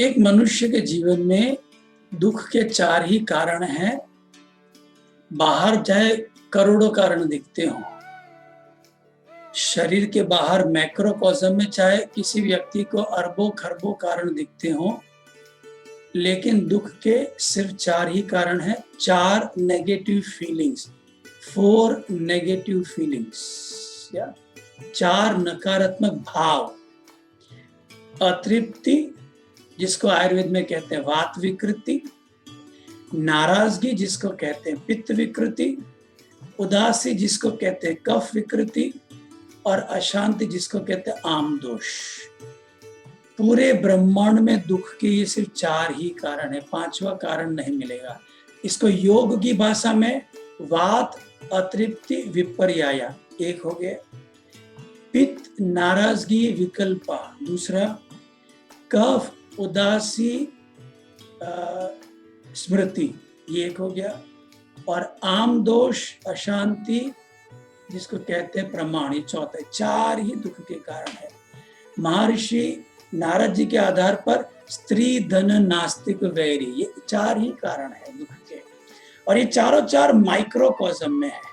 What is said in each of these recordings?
एक मनुष्य के जीवन में दुख के 4 ही कारण हैं। बाहर चाहे करोड़ों कारण दिखते हों, शरीर के बाहर मैक्रोकॉस्म में चाहे किसी व्यक्ति को अरबों खरबों कारण दिखते हों, लेकिन दुख के सिर्फ 4 ही कारण हैं। 4 नेगेटिव फीलिंग्स, 4 नेगेटिव फीलिंग्स या 4 नकारात्मक भाव। अतृप्ति, जिसको आयुर्वेद में कहते हैं वात विकृति, नाराजगी जिसको कहते हैं पित्त विकृति, उदासी जिसको कहते हैं कफ विकृति, और अशांति जिसको कहते हैं आम दोष। पूरे ब्रह्मांड में दुख के ये सिर्फ 4 ही कारण है, 5वां कारण नहीं मिलेगा। इसको योग की भाषा में वात, अतृप्ति, विपर्याया एक हो गया, पित्त, नाराजगी, विकल्पा दूसरा, कफ, उदासी, स्मृति ये एक हो गया, और आम दोष, अशांति जिसको कहते हैं प्रमाण ये चौथा। 4 ही दुख के कारण है। महर्षि नारद जी के आधार पर स्त्री, धन, नास्तिक, वैरी ये 4 ही कारण है दुख के, और ये चारों 4 माइक्रोकॉस्म में है।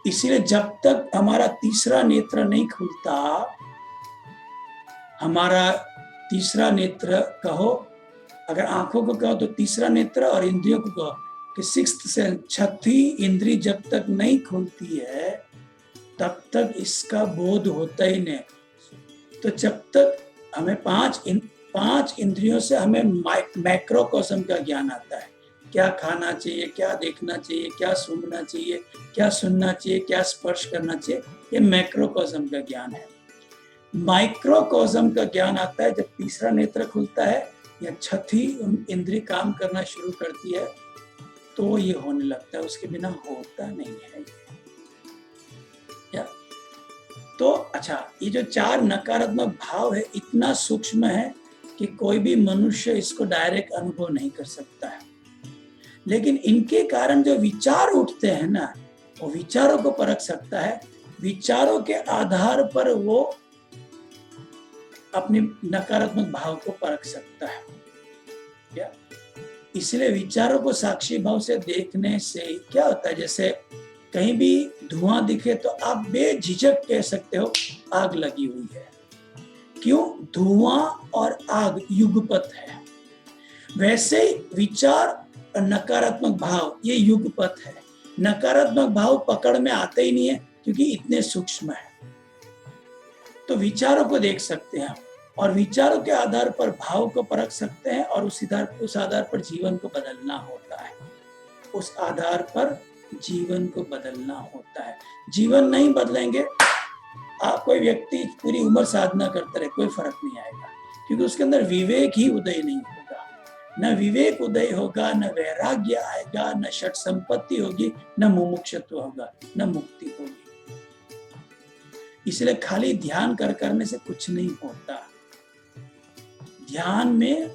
इसीलिए जब तक हमारा तीसरा नेत्र नहीं खुलता, हमारा तीसरा नेत्र कहो, अगर आंखों को कहो तो तीसरा नेत्र, और इंद्रियों को कहो कि 6th सेंस, 6थी इंद्री जब तक नहीं खुलती है तब तक इसका बोध होता ही नहीं। तो जब तक हमें 5 इंद्रियों से हमें मैक्रोकॉस्म का ज्ञान आता है, क्या खाना चाहिए, क्या देखना चाहिए, क्या सूंघना चाहिए, क्या सुनना चाहिए, क्या स्पर्श करना चाहिए, ये मैक्रोकॉस्म का ज्ञान है। माइक्रोकॉस्म का ज्ञान आता है जब तीसरा नेत्र खुलता है या 6थी इंद्री काम करना शुरू करती है, तो ये होने लगता है, उसके बिना होता नहीं है। या तो अच्छा, ये जो 4 नकारात्मक भाव है इतना सूक्ष्म है कि कोई भी मनुष्य इसको डायरेक्ट अनुभव नहीं कर सकता है, लेकिन इनके कारण जो विचार उठते हैं ना, वो विचारों को परख सकता है। विचारों के आधार पर वो अपने नकारात्मक भाव को परख सकता है। क्या इसलिए विचारों को साक्षी भाव से देखने से क्या होता है, जैसे कहीं भी धुआं दिखे तो आप बेझिझक कह सकते हो आग लगी हुई है। क्यों? धुआं और आग युगपत है। वैसे विचार और नकारात्मक भाव ये युगपत है। नकारात्मक भाव पकड़ में आते ही नहीं है क्योंकि इतने सूक्ष्म है। तो विचारों को देख सकते हैं और विचारों के आधार पर भाव को परख सकते हैं, और उस आधार पर जीवन को बदलना होता है। उस आधार पर जीवन को बदलना होता है। जीवन नहीं बदलेंगे, कोई व्यक्ति पूरी उम्र साधना करता रहे, कोई फर्क नहीं आएगा, क्योंकि उसके अंदर विवेक ही उदय नहीं होगा। न विवेक उदय होगा, न वैराग्य आएगा, न षट संपत्ति होगी, न मुमुक्षुत्व होगा, न मुक्ति होगी। इसलिए खाली ध्यान करने से कुछ नहीं होता। ध्यान में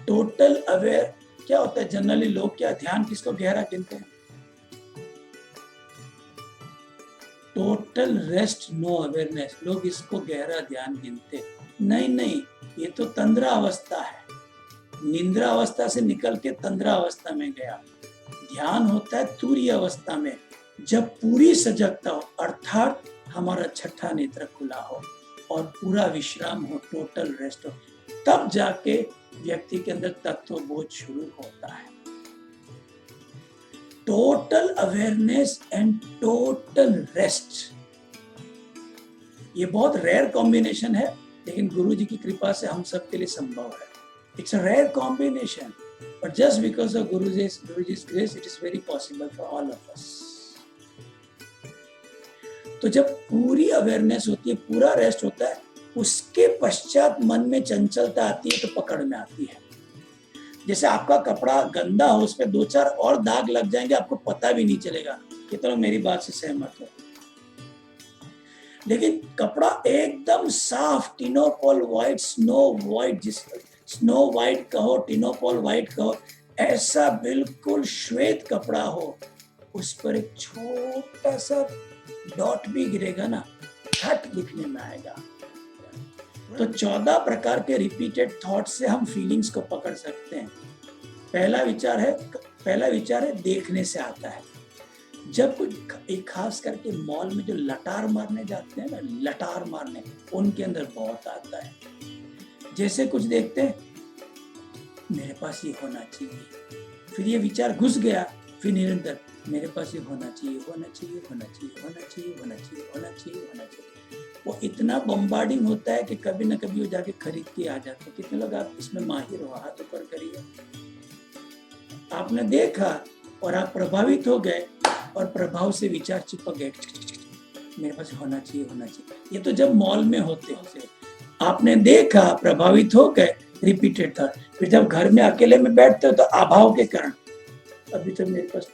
टोटल अवेयर क्या होता है? जनरली लोग क्या ध्यान किसको गहरा गिनते हैं? टोटल रेस्ट नो अवेयरनेस, लोग इसको गहरा ध्यान गिनते नहीं, ये तो तंद्रा अवस्था है। निंद्रा अवस्था से निकल के तंद्रा अवस्था में गया। ध्यान होता है तुरीय अवस्था में, जब पूरी सजगता हो, अर्थात हमारा 6ठा नेत्र खुला हो और पूरा विश्राम हो, टोटल रेस्ट हो, तब जाके व्यक्ति के अंदर तत्वबोध शुरू होता है। Total awareness and total rest, ये बहुत रेयर कॉम्बिनेशन है, लेकिन गुरु जी की कृपा से हम सबके लिए संभव है। It's a rare combination, but just because of Guruji's grace it is very possible for all of us। तो जब पूरी अवेयरनेस होती है, पूरा रेस्ट होता है, उसके पश्चात मन में चंचलता आती है तो पकड़ में आती है। जैसे आपका कपड़ा गंदा हो, उस पर 2-4 और दाग लग जाएंगे, आपको पता भी नहीं चलेगा। कितना मेरी बात से सहमत हो? लेकिन कपड़ा एकदम साफ, टिनोपॉल व्हाइट, स्नो व्हाइट, जिस स्नो व्हाइट कहो, टिनोपॉल व्हाइट कहो, ऐसा बिल्कुल श्वेत कपड़ा हो, उस पर एक छोटा सा डॉट भी गिरेगा ना, छठ दिखने में आएगा। तो 14 प्रकार के रिपीटेड थॉट से हम फीलिंग्स को पकड़ सकते हैं। पहला विचार है देखने से आता है। जब कोई खास करके मॉल में जो लटार मारने जाते हैं ना, लटार मारने, उनके अंदर बहुत आता है। जैसे कुछ देखते हैं, मेरे पास ये होना चाहिए, फिर ये विचार घुस गया, फिर निरंतर मेरे पास ये होना चाहिए, होना चाहिए, होना चाहिए, होना चाहिए, होना चाहिए, होना चाहिए, होना चाहिए। वो इतना बम्बार्डिंग होता है कि कभी ना कभी वो जाके खरीद के आ जाते हैं। कितने लोग आप इसमें माहिर हो? हाथ ऊपर करिए। आपने देखा और आप प्रभावित हो गए और प्रभाव से विचार चिपक गए, मेरे पास होना चाहिए, होना चाहिए। ये तो जब मॉल में होते हो, आपने देखा, प्रभावित हो गए, रिपीटेड था। फिर जब घर में अकेले में बैठते हो तो अभाव के कारण अभी तक मेरे पास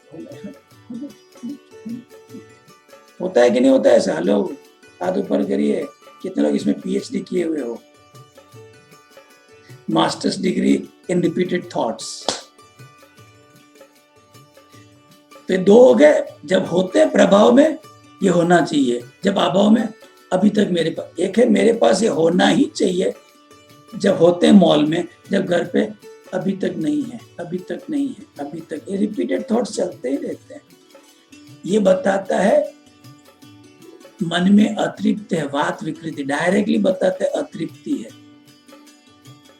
होता है कि नहीं होता है ऐसा? हेलो, हाथ ऊपर करिए। कितने लोग इसमें पीएचडी किए हुए हो? Masters degree in repeated thoughts. तो दो हो गए। जब होते प्रभाव में ये होना चाहिए, जब अभाव में अभी तक मेरे पास। एक है मेरे पास ये होना ही चाहिए, जब होते मॉल में, जब घर पे अभी तक नहीं है, अभी तक नहीं है, अभी तक। ये रिपीटेड थॉट्स चलते ही रहते हैं। ये बताता है मन में अतृप्त है, वात विकृति, डायरेक्टली बताते हैं अतृप्ति है।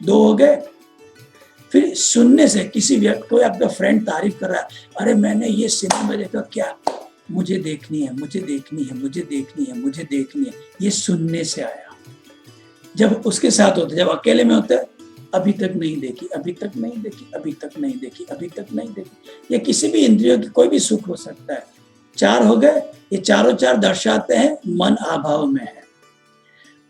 दो हो गए। फिर सुनने से किसी व्यक्ति को, आपका फ्रेंड तारीफ कर रहा है, अरे मैंने ये सिनेमा देखा, क्या मुझे देखनी है, मुझे देखनी है, मुझे देखनी है, मुझे देखनी है। ये सुनने से आया। जब उसके साथ होते, जब अकेले में होते, अभी तक नहीं देखी, अभी तक नहीं देखी, अभी तक नहीं देखी, अभी तक नहीं देखी। ये किसी भी इंद्रियों की कोई भी सुख हो सकता है। 4 हो गए। ये चारों 4 दर्शाते हैं मन अभाव में है।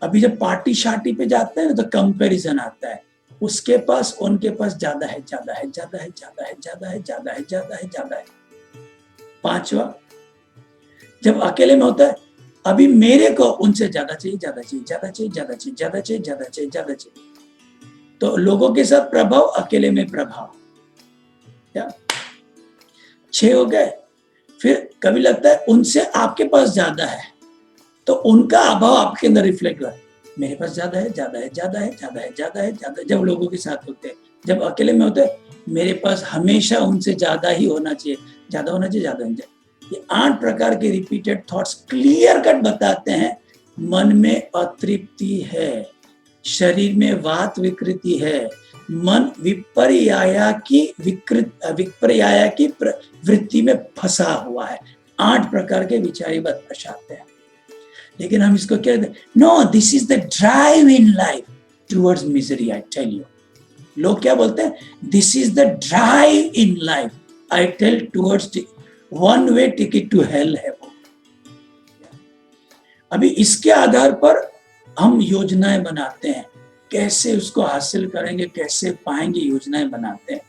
अभी जब पार्टी शार्टी पे जाते हैं ना, तो कंपैरिजन आता है, उसके पास, उनके पास ज्यादा है, ज्यादा है, ज्यादा है, ज्यादा है, ज्यादा है, ज्यादा है, ज्यादा है, ज्यादा है। 5वां, जब अकेले में होता है, अभी मेरे को उनसे ज्यादा चाहिए, ज्यादा चाहिए, ज्यादा चाहिए, ज्यादा चाहिए, ज्यादा चाहिए, ज्यादा चाहिए, ज्यादा चाहिए। तो लोगों के साथ प्रभाव, अकेले में प्रभाव। 6 हो गए। फिर कभी लगता है उनसे आपके पास ज्यादा है, तो उनका अभाव आपके अंदर रिफ्लेक्ट हुआ, मेरे पास ज्यादा है, ज्यादा है, ज्यादा है, ज्यादा है, ज्यादा है, ज्यादा है। जब लोगों के साथ होते हैं, जब अकेले में होते हैं, मेरे पास हमेशा उनसे ज्यादा ही होना चाहिए, ज्यादा होना चाहिए, ज्यादा होना चाहिए। ये 8 प्रकार के रिपीटेड थॉट्स क्लियर कट बताते हैं मन में अतृप्ति है, शरीर में वात विकृति है, मन विपर्याया की वृत्ति में फंसा हुआ है। 8 प्रकार के विचारी दर्शाते हैं। लेकिन हम इसको क्या कहते हैं? No, this is the drive in life towards misery. I tell you, लोग क्या बोलते हैं? This is the drive in life, I tell, towards one way ticket to hell है वो। अभी इसके आधार पर हम योजनाएं बनाते हैं, कैसे उसको हासिल करेंगे, कैसे पाएंगे, योजनाएं बनाते हैं।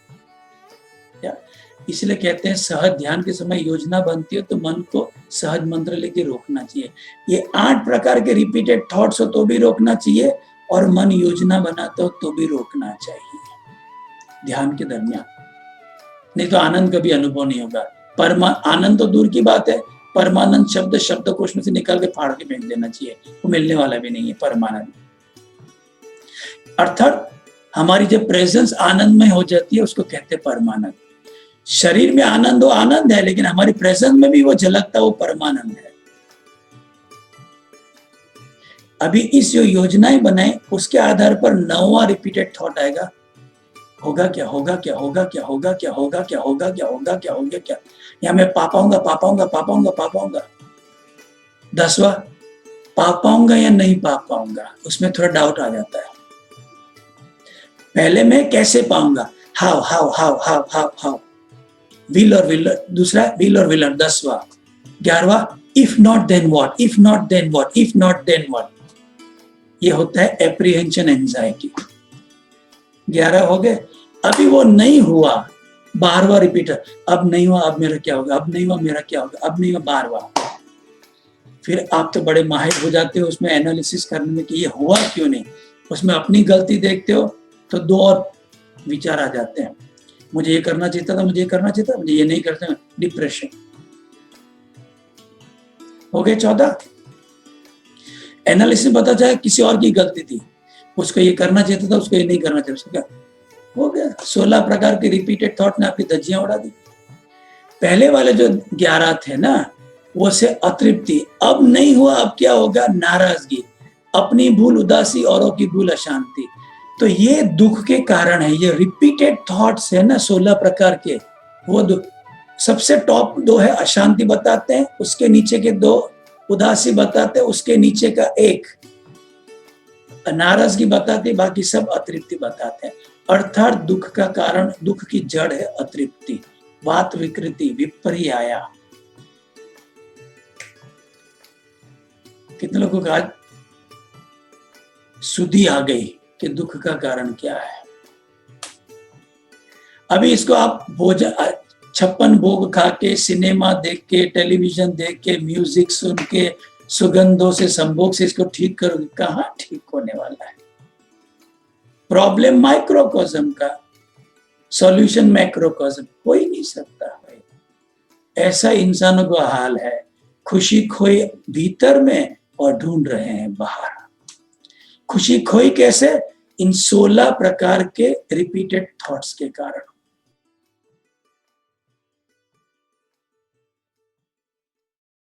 इसलिए कहते हैं सहज ध्यान के समय योजना बनती है तो मन को सहज मंत्र लेके रोकना चाहिए। ये 8 प्रकार के रिपीटेड थॉट्स हो तो भी रोकना चाहिए, और मन योजना बनाते हो तो भी रोकना चाहिए ध्यान के दरमियान। नहीं तो आनंद कभी अनुभव नहीं होगा। आनंद तो दूर की बात है, परमानंद शब्द शब्दकोश में से निकाल के फाड़ के फेंक देना चाहिए, वो मिलने वाला भी नहीं है परमानंद। अर्थात हमारी जब प्रेजेंस आनंदमय हो जाती है, उसको कहते हैं परमानंद। शरीर में आनंद हो, आनंद है, लेकिन हमारी प्रेजेंस में भी वो झलकता, वो परमानंद है। अभी इस जो योजनाएं बनाए, उसके आधार पर 9वां रिपीटेड थॉट आएगा, होगा क्या, होगा क्या, होगा क्या, होगा क्या, होगा क्या, होगा क्या, होगा क्या, होगा क्या, या मैं पा पाऊंगा, पा पाऊंगा, पा पाऊंगा, पा पाऊंगा। 10वां, पा पाऊंगा या नहीं पा पाऊंगा, उसमें थोड़ा डाउट आ जाता है। पहले मैं कैसे पाऊंगा, how how how how how how, will और विलर। दूसरा विल और विलर। 10वां। 11वां, if not then what, if not then what, if not then what. ये होता है एप्रीहेंशन एंजाइटी। 11 हो गए। अभी वो नहीं हुआ, 12वां रिपीटर, अब नहीं हुआ, अब मेरा क्या होगा, अब नहीं हुआ, मेरा क्या होगा, अब नहीं हुआ, 12वां। फिर आप तो बड़े माहिर हो जाते हो उसमें एनालिसिस करने में कि ये हुआ क्यों नहीं, उसमें अपनी गलती देखते हो तो 2 और विचार आ जाते हैं, मुझे ये करना चाहिए था, मुझे ये करना चाहिए था, मुझे ये नहीं करते, डिप्रेशन। हो गए 14। एनालिसिस पता चला किसी और की गलती थी, उसको ये करना चाहिए था, उसको ये नहीं करना चाहिए, उसको क्या हो गया। 16 प्रकार के रिपीटेड थॉट ने आपकी धज्जियां उड़ा दी। पहले वाले जो 11 थे ना, वो से अतृप्ति, अब नहीं हुआ, अब क्या होगा, नाराजगी, अपनी भूल उदासी, औरों की भूल अशांति। तो ये दुख के कारण है, ये रिपीटेड थॉट्स है ना 16 प्रकार के, वो दुख। सबसे टॉप 2 है अशांति बताते हैं, उसके नीचे के 2 उदासी बताते हैं, उसके नीचे का 1 नाराजगी बताते, बाकी सब अतृप्ति बताते हैं। अर्थात दुख का कारण, दुख की जड़ है अतृप्ति, बात विकृति, विपर्याया। कितने लोगों को आज सुधी आ गई कि दुख का कारण क्या है। अभी इसको आप भोजन 56 भोग खा के, सिनेमा देख के, टेलीविजन देख के, म्यूजिक सुन के, सुगंधों से, संभोग से इसको ठीक करोगे, कहां ठीक होने वाला है। प्रॉब्लम माइक्रोकॉज्म का, सॉल्यूशन मैक्रोकॉज्म, हो ही नहीं सकता भाई। ऐसा इंसानों का हाल है, खुशी खोई भीतर में और ढूंढ रहे हैं बाहर। खुशी खोई कैसे, इन 16 प्रकार के रिपीटेड थॉट्स के कारण।